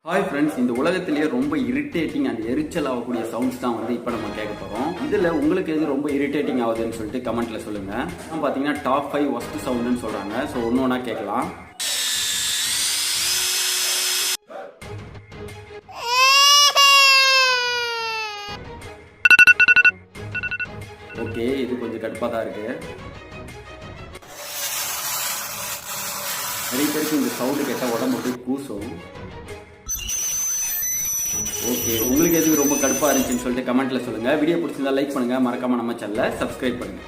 Hi friends, இந்த உலகத்திலேயே ரொம்ப இரிட்டேட்டிங் அண்ட் எரிச்சல் ஆகக்கூடிய சவுண்ட்ஸ் தான் இப்போ நம்ம கேட்க போகிறோம். இதில் உங்களுக்கு எது ரொம்ப இரிட்டேட்டிங் ஆகுதுன்னு சொல்லிட்டு கமெண்ட்டில் சொல்லுங்கள். பார்த்தீங்கன்னா டாப் 5 ஒஸ்ட் சவுண்டுன்னு சொல்கிறாங்க. ஸோ ஒன்று ஒன்றா கேட்கலாம். ஓகே, இது கொஞ்சம் கடுப்பாக தான் இருக்குது. நிறைய பேருக்கு இந்த சவுண்டு கேட்டால் உடம்பு போய் கூசும். ஓகே, உங்களுக்கு எது ரொம்ப கடுப்பாக இருந்துச்சுன்னு சொல்லிட்டு கமெண்ட்டில் சொல்லுங்கள். வீடியோ பிடிச்சிருந்தா லைக் பண்ணுங்கள், மறக்காமல் நம்ம சேனலை சப்ஸ்கிரைப் பண்ணுங்கள்.